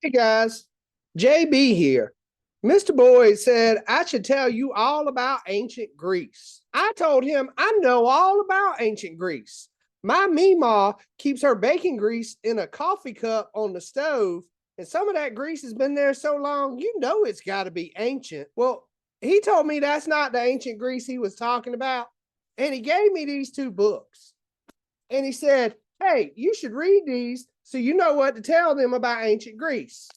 Hey guys, JB here. Mr. Boyd said I should tell you all about ancient Greece. I told him I know all about ancient Greece. My Meemaw keeps her baking grease in a coffee cup on the stove, and some of that grease has been there so long, you know it's got to be ancient. Well, he told me that's not the ancient Greece he was talking about, and he gave me these two books. And he said, hey, you should read these so you know what to tell them about ancient Greece.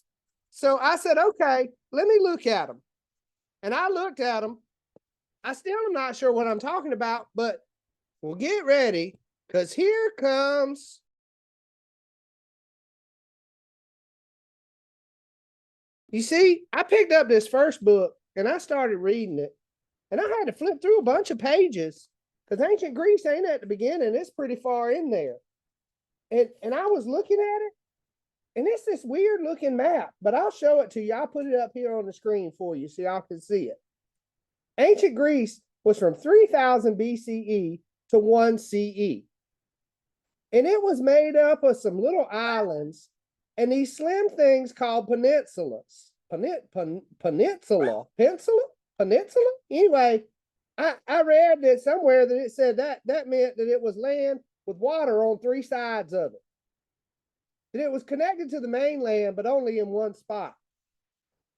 So I said, okay, let me look at them. And I looked at them. I still am not sure what I'm talking about, but we'll get ready because here comes. You see, I picked up this first book and I started reading it. And I had to flip through a bunch of pages because ancient Greece ain't at the beginning. It's pretty far in there. And I was looking at it, and it's this weird looking map, but I'll show it to you. I'll put it up here on the screen for you so y'all can see it. Ancient Greece was from 3000 BCE to 1 CE. And it was made up of some little islands and these slim things called peninsulas. Peninsula? Anyway, I read that somewhere that it said that meant that it was land with water on three sides of it. That it was connected to the mainland, but only in one spot.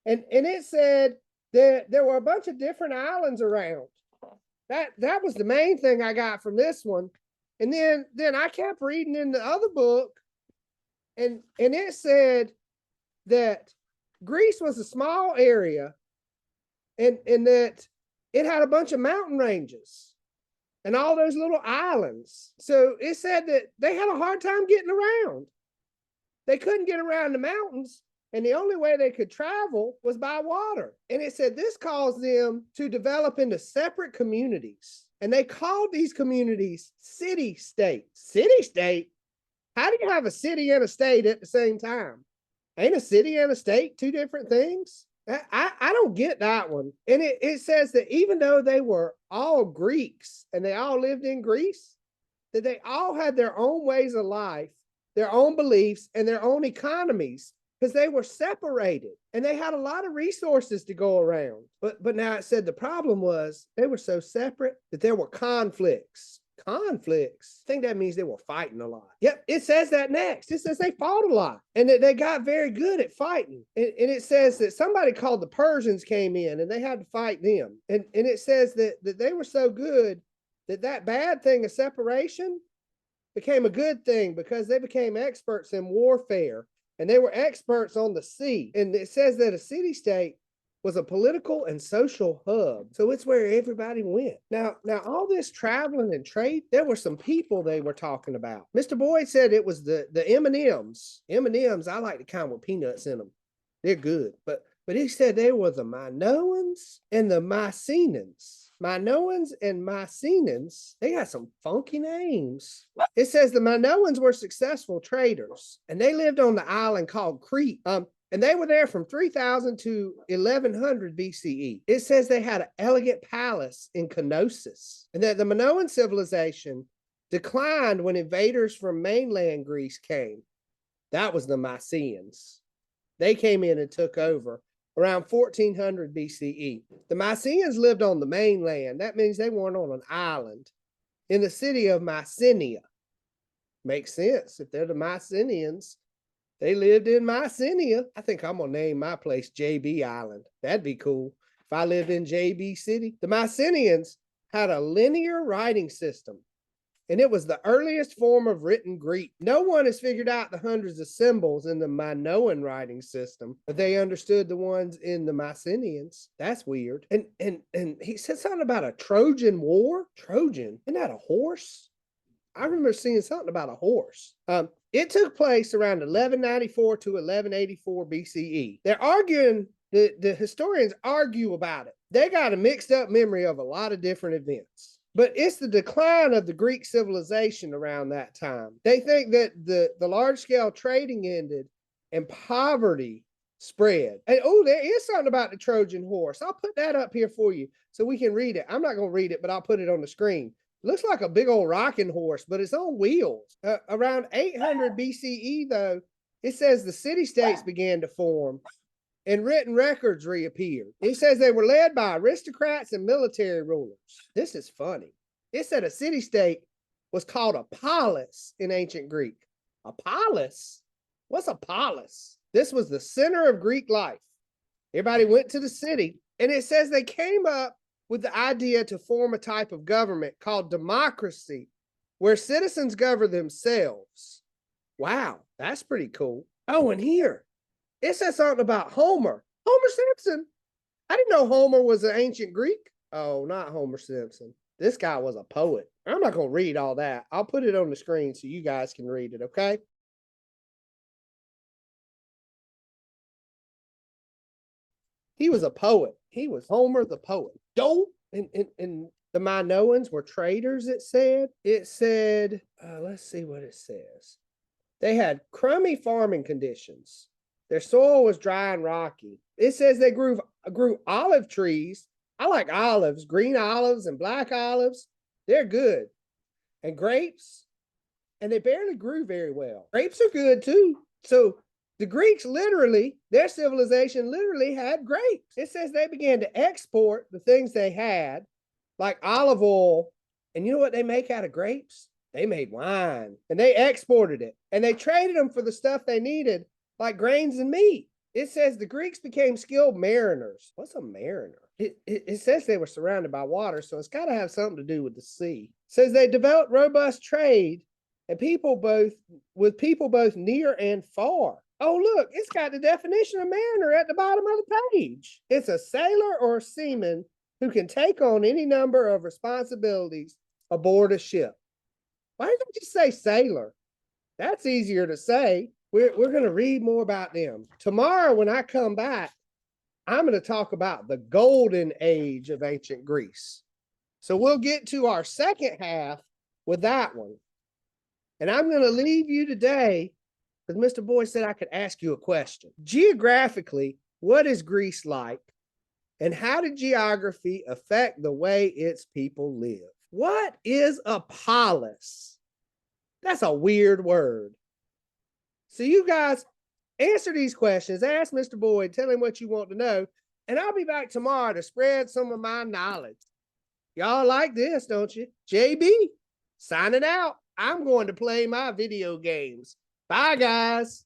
And it said that there were a bunch of different islands around. That was the main thing I got from this one. And then I kept reading in the other book, and it said that Greece was a small area, and that it had a bunch of mountain ranges and all those little islands. So it said that they had a hard time getting around. They couldn't get around the mountains, and the only way they could travel was by water. And it said this caused them to develop into separate communities. And they called these communities city-states. City-state? How do you have a city and a state at the same time? Ain't a city and a state two different things? I don't get that one. And it says that even though they were all Greeks and they all lived in Greece, that they all had their own ways of life, their own beliefs, and their own economies, because they were separated and they had a lot of resources to go around. But now it said the problem was they were so separate that there were conflicts. Conflicts. I think that means they were fighting a lot. Yep, it says that next. It says they fought a lot and that they got very good at fighting. And it says that somebody called the Persians came in and they had to fight them. And it says that they were so good that bad thing of separation became a good thing because they became experts in warfare and they were experts on the sea. And it says that a city-state was a political and social hub. So it's where everybody went. Now all this traveling and trade, there were some people they were talking about. Mr. Boyd said it was the M&Ms. M&Ms, I like the kind with peanuts in them. They're good. But he said there were the Minoans and the Mycenaeans. Minoans and Mycenaeans, they got some funky names. It says the Minoans were successful traders, and they lived on the island called Crete. And they were there from 3000 to 1100 BCE. It says they had an elegant palace in Knossos, and that the Minoan civilization declined when invaders from mainland Greece came. That was the Mycenaeans. They came in and took over around 1400 BCE. The Mycenaeans lived on the mainland. That means they weren't on an island in the city of Mycenae. Makes sense. If they're the Mycenaeans, they lived in Mycenae. I think I'm going to name my place JB Island. That'd be cool if I lived in JB City. The Mycenaeans had a linear writing system, and it was the earliest form of written Greek. No one has figured out the hundreds of symbols in the Minoan writing system, but they understood the ones in the Mycenaeans. That's weird. And he said something about a Trojan War. Trojan? Isn't that a horse? I remember seeing something about a horse. It took place around 1194 to 1184 BCE. They're arguing, the historians argue about it. They got a mixed up memory of a lot of different events. But it's the decline of the Greek civilization around that time. They think that the large-scale trading ended and poverty spread. And there is something about the Trojan horse. I'll put that up here for you so we can read it. I'm not going to read it, but I'll put it on the screen. Looks like a big old rocking horse, but it's on wheels. Around 800 BCE, though, It says the city-states began to form and written records reappeared. It says they were led by aristocrats and military rulers. This is funny. It said a city-state was called a polis in ancient Greek. A polis? What's a polis? This was the center of Greek life. Everybody went to the city, and it says they came up with the idea to form a type of government called democracy, where citizens govern themselves. Wow, that's pretty cool. Oh, and here, it says something about Homer. Homer Simpson. I didn't know Homer was an ancient Greek. Oh, not Homer Simpson. This guy was a poet. I'm not going to read all that. I'll put it on the screen so you guys can read it, okay? He was a poet. He was Homer the poet. Don't. And the Minoans were traders, it said. It said, let's see what it says. They had crummy farming conditions. Their soil was dry and rocky. It says they grew olive trees. I like olives, green olives and black olives. They're good. And grapes, and they barely grew very well. Grapes are good too. So the Greeks literally, their civilization literally had grapes. It says they began to export the things they had, like olive oil. And you know what they make out of grapes? They made wine, and they exported it, and they traded them for the stuff they needed, like grains and meat. It says the Greeks became skilled mariners. What's a mariner? It says they were surrounded by water, so it's got to have something to do with the sea. It says they developed robust trade and people both near and far. Oh, look, it's got the definition of mariner at the bottom of the page. It's a sailor or seaman who can take on any number of responsibilities aboard a ship. Why don't you just say sailor? That's easier to say. We're going to read more about them. Tomorrow, when I come back, I'm going to talk about the golden age of ancient Greece. So we'll get to our second half with that one. And I'm going to leave you today because Mr. Boyd said I could ask you a question. Geographically, what is Greece like? And how did geography affect the way its people live? What is a polis? That's a weird word. So you guys answer these questions. Ask Mr. Boyd, tell him what you want to know. And I'll be back tomorrow to spread some of my knowledge. Y'all like this, don't you? JB, signing out. I'm going to play my video games. Bye, guys.